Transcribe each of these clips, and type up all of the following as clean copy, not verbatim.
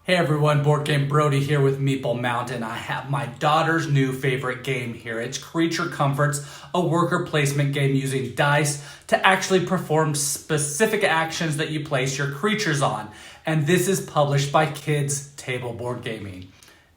Hey everyone, Boardgame Brody here with Meeple Mountain. I have my daughter's new favorite game here. It's Creature Comforts, a worker placement game using dice to actually perform specific actions that you place your creatures on. And this is published by Kids Table Board Gaming.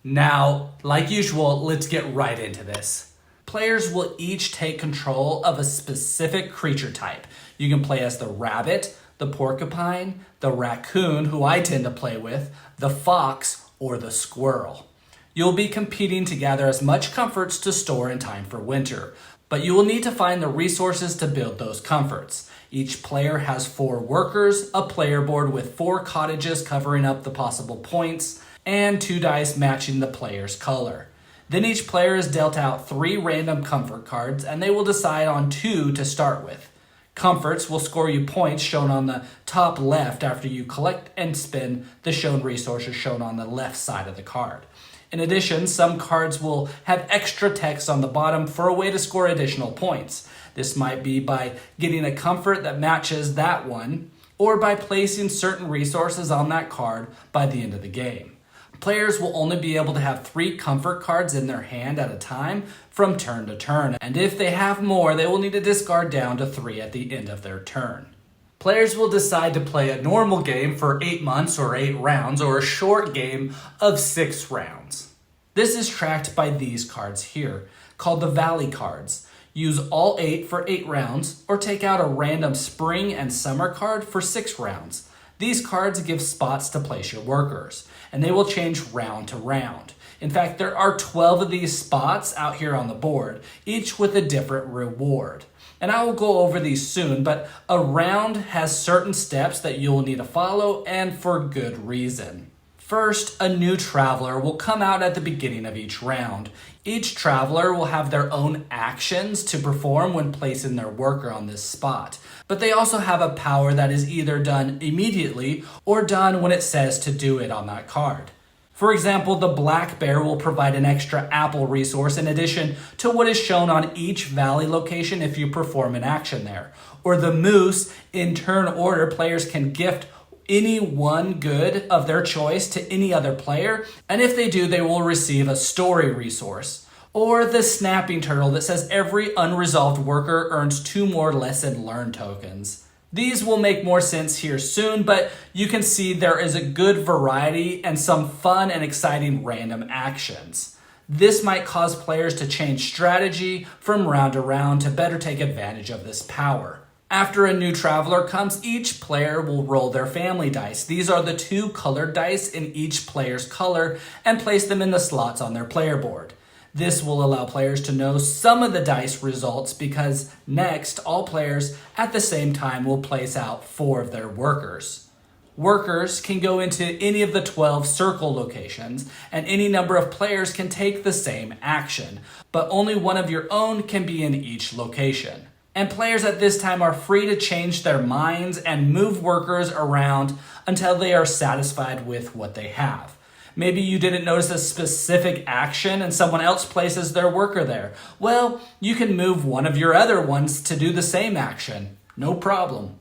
Now, like usual, let's get right into this. Players will each take control of a specific creature type. You can play as the rabbit, the porcupine, the raccoon, who I tend to play with, the fox, or the squirrel. You'll be competing to gather as much comforts to store in time for winter, but you will need to find the resources to build those comforts. Each player has 4 workers, a player board with 4 cottages covering up the possible points, and 2 dice matching the player's color. Then each player is dealt out 3 random comfort cards, and they will decide on 2 to start with. Comforts will score you points shown on the top left after you collect and spend the shown resources shown on the left side of the card. In addition, some cards will have extra text on the bottom for a way to score additional points. This might be by getting a comfort that matches that one, or by placing certain resources on that card by the end of the game. Players will only be able to have 3 comfort cards in their hand at a time from turn to turn, and if they have more, they will need to discard down to 3 at the end of their turn. Players will decide to play a normal game for 8 months or 8 rounds, or a short game of 6 rounds. This is tracked by these cards here, called the Valley cards. Use all 8 for 8 rounds, or take out a random spring and summer card for 6 rounds. These cards give spots to place your workers, and they will change round to round. In fact, there are 12 of these spots out here on the board, each with a different reward. And I will go over these soon, but a round has certain steps that you will need to follow, and for good reason. First, a new traveler will come out at the beginning of each round. Each traveler will have their own actions to perform when placing their worker on this spot, but they also have a power that is either done immediately or done when it says to do it on that card. For example, the black bear will provide an extra apple resource in addition to what is shown on each valley location if you perform an action there. Or the moose, in turn order, players can gift any one good of their choice to any other player, and if they do, they will receive a story resource. Or the snapping turtle that says every unresolved worker earns 2 more lesson learned tokens. These will make more sense here soon, but you can see there is a good variety and some fun and exciting random actions. This might cause players to change strategy from round to round to better take advantage of this power. After a new traveler comes, each player will roll their family dice. These are the 2 colored dice in each player's color and place them in the slots on their player board. This will allow players to know some of the dice results because next, all players at the same time will place out 4 of their workers. Workers can go into any of the 12 circle locations, and any number of players can take the same action, but only one of your own can be in each location. And players at this time are free to change their minds and move workers around until they are satisfied with what they have. Maybe you didn't notice a specific action and someone else places their worker there. Well, you can move one of your other ones to do the same action. No problem.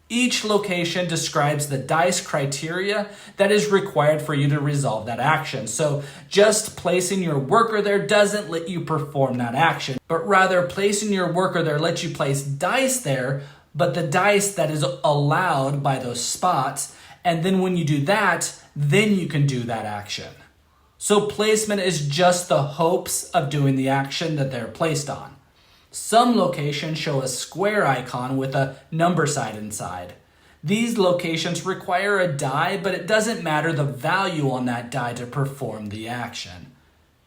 Each location describes the dice criteria that is required for you to resolve that action. So just placing your worker there doesn't let you perform that action, but rather placing your worker there lets you place dice there, but the dice that is allowed by those spots. And then when you do that, then you can do that action. So placement is just the hopes of doing the action that they're placed on. Some locations show a square icon with a number sign inside. These locations require a die, but it doesn't matter the value on that die to perform the action.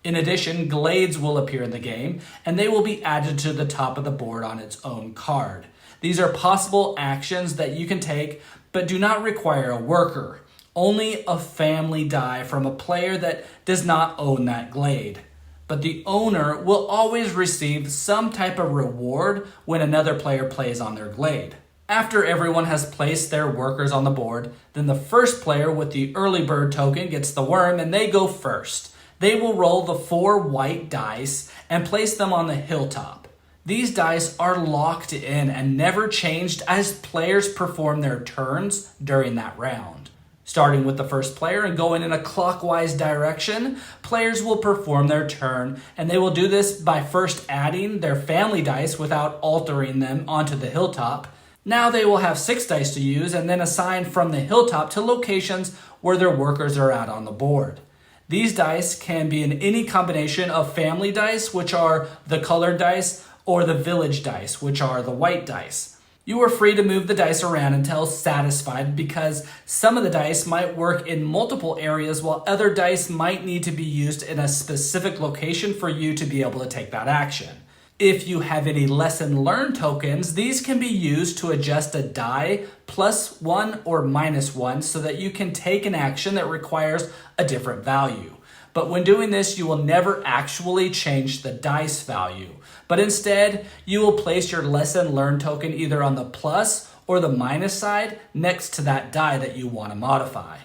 In addition, glades will appear in the game, and they will be added to the top of the board on its own card. These are possible actions that you can take, but do not require a worker. Only a family die from a player that does not own that glade. But the owner will always receive some type of reward when another player plays on their glade. After everyone has placed their workers on the board, then the first player with the early bird token gets the worm and they go first. They will roll the 4 white dice and place them on the hilltop. These dice are locked in and never changed as players perform their turns during that round. Starting with the first player and going in a clockwise direction, players will perform their turn, and they will do this by first adding their family dice without altering them onto the hilltop. Now they will have 6 dice to use and then assign from the hilltop to locations where their workers are at on the board. These dice can be in any combination of family dice, which are the colored dice, or the village dice, which are the white dice. You are free to move the dice around until satisfied because some of the dice might work in multiple areas while other dice might need to be used in a specific location for you to be able to take that action. If you have any lesson learned tokens, these can be used to adjust a die +1 or -1 so that you can take an action that requires a different value. But when doing this, you will never actually change the dice value. But instead, you will place your lesson learned token either on the plus or the minus side next to that die that you want to modify.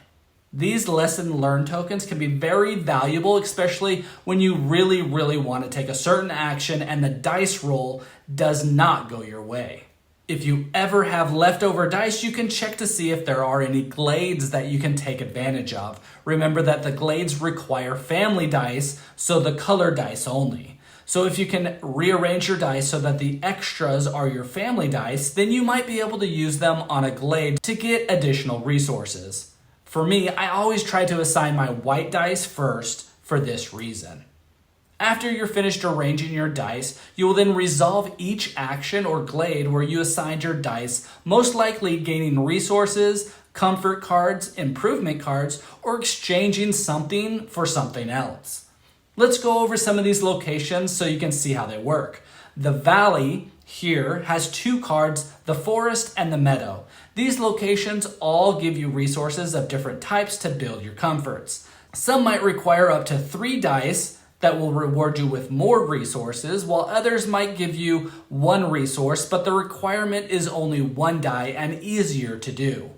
These lesson learned tokens can be very valuable, especially when you really want to take a certain action and the dice roll does not go your way. If you ever have leftover dice, you can check to see if there are any glades that you can take advantage of. Remember that the glades require family dice, so the color dice only. So if you can rearrange your dice so that the extras are your family dice, then you might be able to use them on a glade to get additional resources. For me, I always try to assign my white dice first for this reason. After you're finished arranging your dice, you will then resolve each action or glade where you assigned your dice, most likely gaining resources, comfort cards, improvement cards, or exchanging something for something else. Let's go over some of these locations so you can see how they work. The valley here has 2 cards, the forest and the meadow. These locations all give you resources of different types to build your comforts. Some might require up to 3 dice that will reward you with more resources, while others might give you 1 resource, but the requirement is only 1 die and easier to do.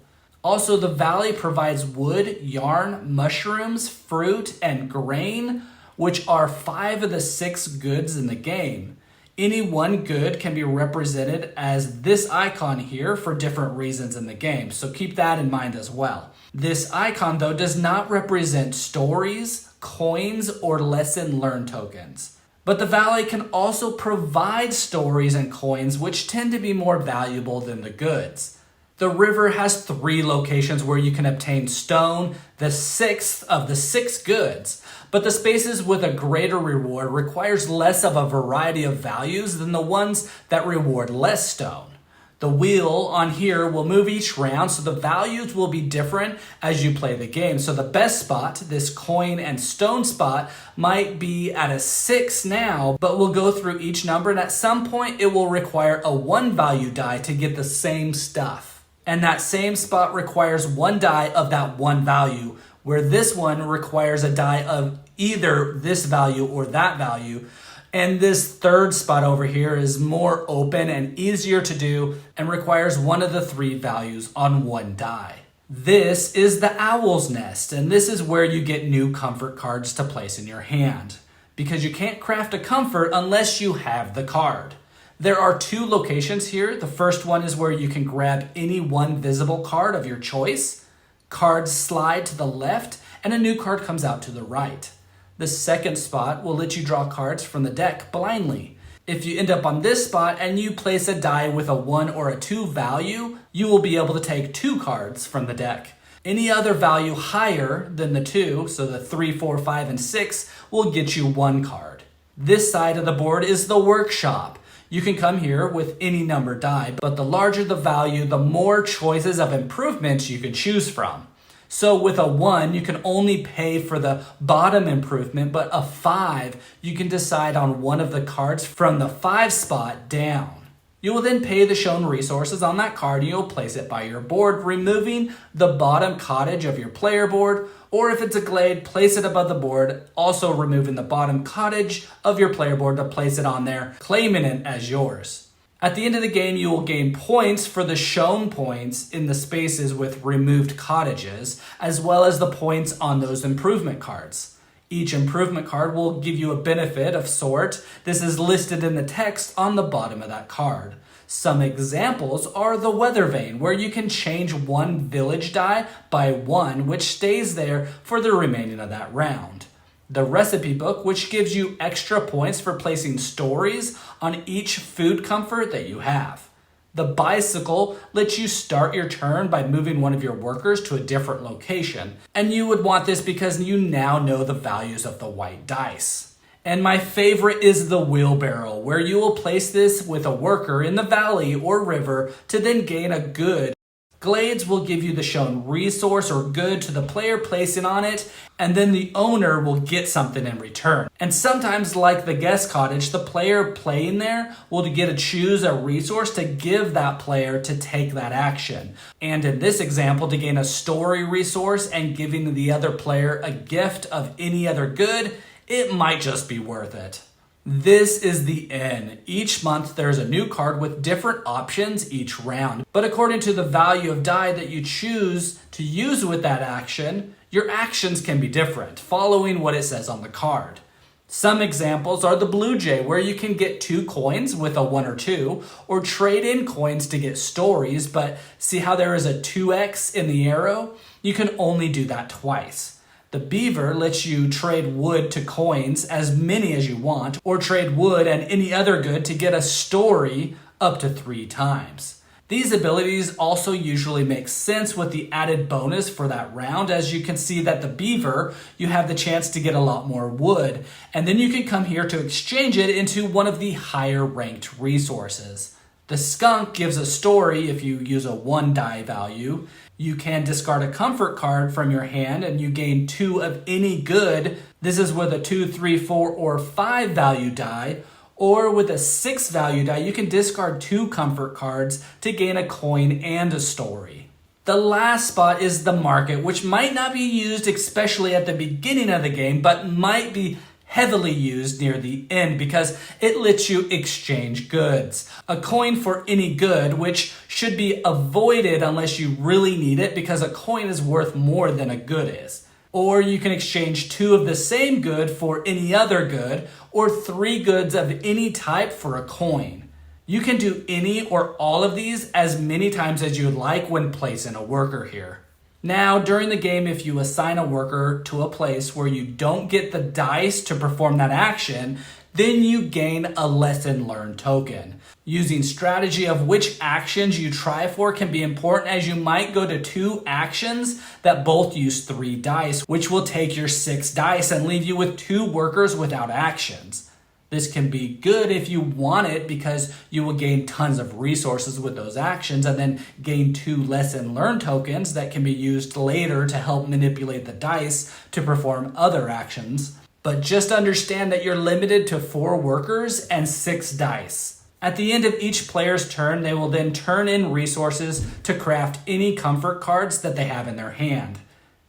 Also, the valley provides wood, yarn, mushrooms, fruit, and grain, which are 5 of the 6 goods in the game. Any one good can be represented as this icon here for different reasons in the game, so keep that in mind as well. This icon, though, does not represent stories, coins, or lesson learned tokens. But the valley can also provide stories and coins, which tend to be more valuable than the goods. The river has 3 locations where you can obtain stone, the 6th of the 6 goods. But the spaces with a greater reward requires less of a variety of values than the ones that reward less stone. The wheel on here will move each round, so the values will be different as you play the game. So the best spot, this coin and stone spot, might be at a 6 now, but we'll go through each number, and at some point it will require a 1 value die to get the same stuff. And that same spot requires 1 die of that 1 value, where this one requires a die of either this value or that value. And this third spot over here is more open and easier to do and requires 1 of the 3 values on 1 die. This is the Owl's Nest, and this is where you get new comfort cards to place in your hand, because you can't craft a comfort unless you have the card. There are 2 locations here. The first one is where you can grab any one visible card of your choice. Cards slide to the left and a new card comes out to the right. The second spot will let you draw cards from the deck blindly. If you end up on this spot and you place a die with a 1 or a 2 value, you will be able to take 2 cards from the deck. Any other value higher than the 2, so the 3, 4, 5, and 6, will get you 1 card. This side of the board is the workshop. You can come here with any number die, but the larger the value, the more choices of improvements you can choose from. So with a 1, you can only pay for the bottom improvement, but a 5, you can decide on one of the cards from the 5 spot down. You will then pay the shown resources on that card and you'll place it by your board, removing the bottom cottage of your player board, or if it's a glade, place it above the board, also removing the bottom cottage of your player board to place it on there, claiming it as yours. At the end of the game, you will gain points for the shown points in the spaces with removed cottages, as well as the points on those improvement cards. Each improvement card will give you a benefit of sort. This is listed in the text on the bottom of that card. Some examples are the Weather Vane, where you can change one village die by 1, which stays there for the remaining of that round. The Recipe Book, which gives you extra points for placing stories on each food comfort that you have. The Bicycle lets you start your turn by moving one of your workers to a different location, and you would want this because you now know the values of the white dice. And my favorite is the Wheelbarrow, where you will place this with a worker in the valley or river to then gain a good. Glades will give you the shown resource or good to the player placing on it, and then the owner will get something in return. And sometimes, like the guest cottage, the player playing there will get to choose a resource to give that player to take that action. And in this example, to gain a story resource and giving the other player a gift of any other good, it might just be worth it. This is the Inn. Each month there's a new card with different options each round. But according to the value of die that you choose to use with that action, your actions can be different, following what it says on the card. Some examples are the Blue Jay, where you can get 2 coins with a 1 or 2, or trade in coins to get stories, but see how there is a 2x in the arrow? You can only do that twice. The Beaver lets you trade wood to coins, as many as you want, or trade wood and any other good to get a story up to 3 times. These abilities also usually make sense with the added bonus for that round, as you can see that the Beaver, you have the chance to get a lot more wood, and then you can come here to exchange it into one of the higher ranked resources. The Skunk gives a story if you use a 1 die value. You can discard a comfort card from your hand and you gain 2 of any good. This is with a 2, 3, 4, or 5 value die. Or with a 6 value die, you can discard 2 comfort cards to gain a coin and a story. The last spot is the Market, which might not be used especially at the beginning of the game, but might be heavily used near the end because it lets you exchange goods. A coin for any good, which should be avoided unless you really need it because a coin is worth more than a good is. Or you can exchange 2 of the same good for any other good, or 3 goods of any type for a coin. You can do any or all of these as many times as you would like when placing a worker here. Now, during the game, if you assign a worker to a place where you don't get the dice to perform that action, then you gain a lesson learned token. Using strategy of which actions you try for can be important, as you might go to 2 actions that both use 3 dice, which will take your 6 dice and leave you with 2 workers without actions. This can be good if you want it because you will gain tons of resources with those actions and then gain 2 lesson learned tokens that can be used later to help manipulate the dice to perform other actions. But just understand that you're limited to 4 workers and 6 dice. At the end of each player's turn, they will then turn in resources to craft any comfort cards that they have in their hand.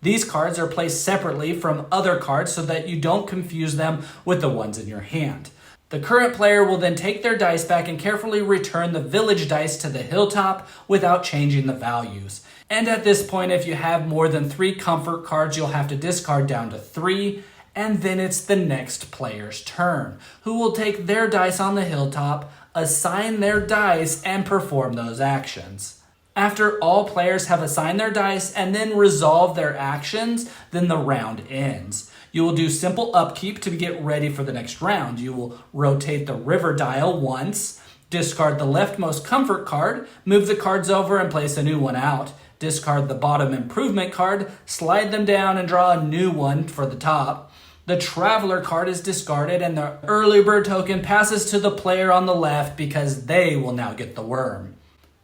These cards are placed separately from other cards so that you don't confuse them with the ones in your hand. The current player will then take their dice back and carefully return the village dice to the hilltop without changing the values. And at this point, if you have more than 3 comfort cards, you'll have to discard down to 3, and then it's the next player's turn, who will take their dice on the hilltop, assign their dice, and perform those actions. After all players have assigned their dice and then resolve their actions, then the round ends. You will do simple upkeep to get ready for the next round. You will rotate the river dial once, discard the leftmost comfort card, move the cards over and place a new one out, discard the bottom improvement card, slide them down and draw a new one for the top. The traveler card is discarded and the early bird token passes to the player on the left because they will now get the worm.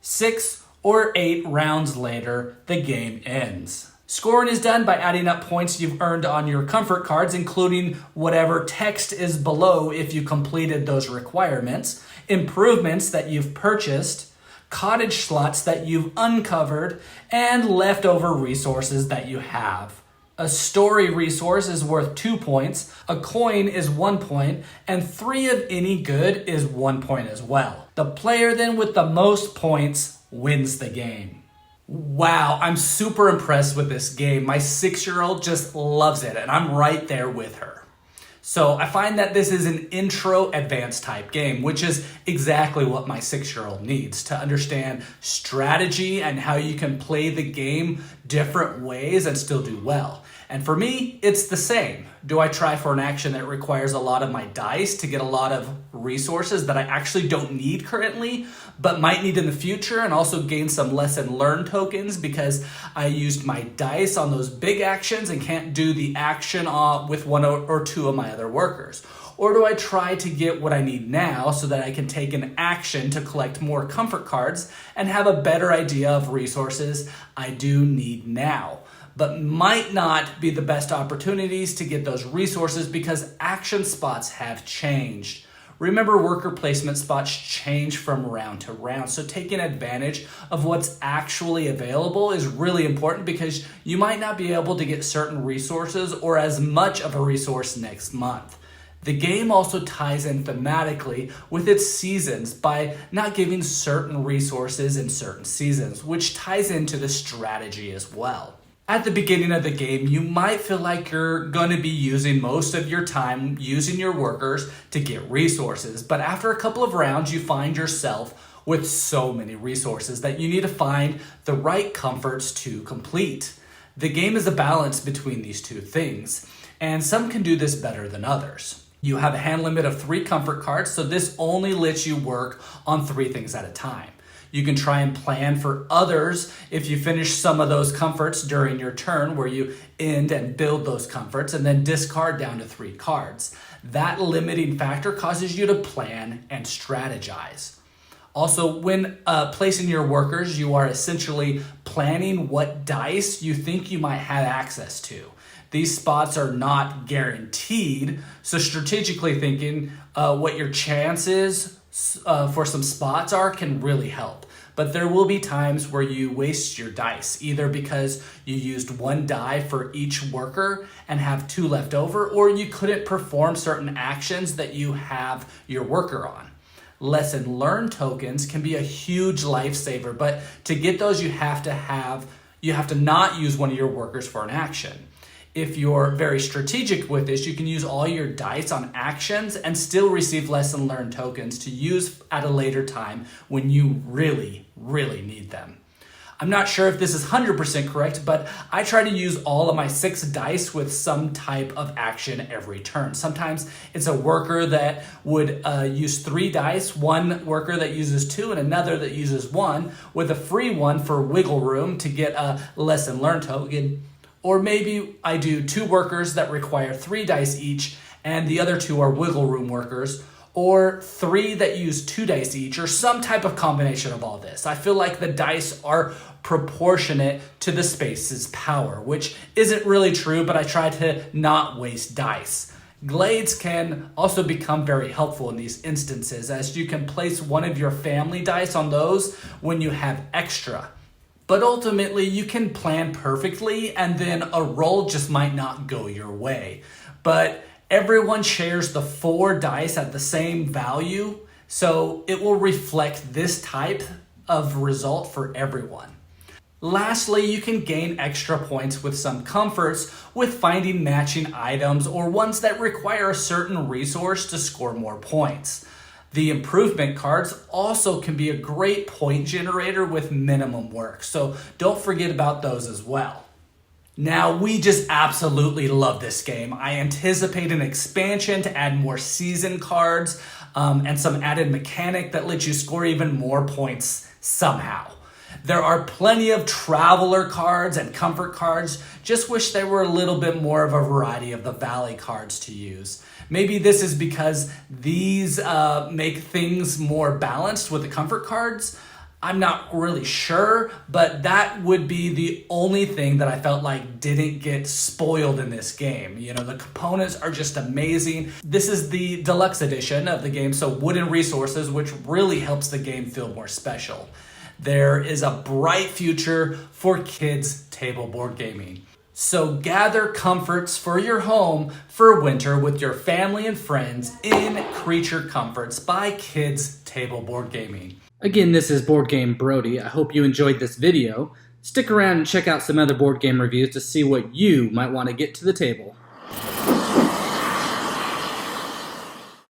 6 or 8 rounds later, the game ends. Scoring is done by adding up points you've earned on your comfort cards, including whatever text is below if you completed those requirements, improvements that you've purchased, cottage slots that you've uncovered, and leftover resources that you have. A story resource is worth 2 points, a coin is 1 point, and 3 of any good is 1 point as well. The player then with the most points wins the game. Wow, I'm super impressed with this game. My 6-year-old just loves it, and I'm right there with her. So I find that this is an intro advanced type game, which is exactly what my 6-year-old needs to understand strategy and how you can play the game different ways and still do well. And for me, it's the same. Do I try for an action that requires a lot of my dice to get a lot of resources that I actually don't need currently, but might need in the future, and also gain some lesson learned tokens because I used my dice on those big actions and can't do the action with one or two of my other workers? Or do I try to get what I need now so that I can take an action to collect more comfort cards and have a better idea of resources I do need now, but might not be the best opportunities to get those resources because action spots have changed. Remember, worker placement spots change from round to round, so taking advantage of what's actually available is really important because you might not be able to get certain resources or as much of a resource next month. The game also ties in thematically with its seasons by not giving certain resources in certain seasons, which ties into the strategy as well. At the beginning of the game, you might feel like you're going to be using most of your time using your workers to get resources, but after a couple of rounds, you find yourself with so many resources that you need to find the right comforts to complete. The game is a balance between these two things, and some can do this better than others. You have a hand limit of 3 comfort cards, so this only lets you work on 3 things at a time. You can try and plan for others if you finish some of those comforts during your turn, where you end and build those comforts and then discard down to 3 cards. That limiting factor causes you to plan and strategize. Also, when placing your workers, you are essentially planning what dice you think you might have access to. These spots are not guaranteed, so strategically thinking what your chances for some spots are can really help. But there will be times where you waste your dice, either because you used 1 die for each worker and have 2 left over, or you couldn't perform certain actions that you have your worker on. Lesson learned tokens can be a huge lifesaver, but to get those you have to not use one of your workers for an action. If you're very strategic with this, you can use all your dice on actions and still receive lesson learned tokens to use at a later time when you really, really need them. I'm not sure if this is 100% correct, but I try to use all of my 6 dice with some type of action every turn. Sometimes it's a worker that would use 3 dice, one worker that uses 2, and another that uses 1, with a free one for wiggle room to get a lesson learned token. Or maybe I do 2 workers that require 3 dice each, and the other 2 are wiggle room workers, or 3 that use 2 dice each, or some type of combination of all this. I feel like the dice are proportionate to the space's power, which isn't really true, but I try to not waste dice. Glades can also become very helpful in these instances, as you can place one of your family dice on those when you have extra. But ultimately, you can plan perfectly and then a roll just might not go your way. But everyone shares the 4 dice at the same value, so it will reflect this type of result for everyone. Lastly, you can gain extra points with some comforts with finding matching items or ones that require a certain resource to score more points. The improvement cards also can be a great point generator with minimum work, so don't forget about those as well. Now, we just absolutely love this game. I anticipate an expansion to add more season cards and some added mechanic that lets you score even more points somehow. There are plenty of traveler cards and comfort cards. Just wish there were a little bit more of a variety of the valley cards to use. Maybe this is because these make things more balanced with the comfort cards. I'm not really sure, but that would be the only thing that I felt like didn't get spoiled in this game. You know, the components are just amazing. This is the deluxe edition of the game, so wooden resources, which really helps the game feel more special. There is a bright future for kids table board gaming. So gather comforts for your home for winter with your family and friends in Creature Comforts by Kids Table Board Gaming. Again, this is Boardgame Brody. I hope you enjoyed this video. Stick around and check out some other board game reviews to see what you might want to get to the table.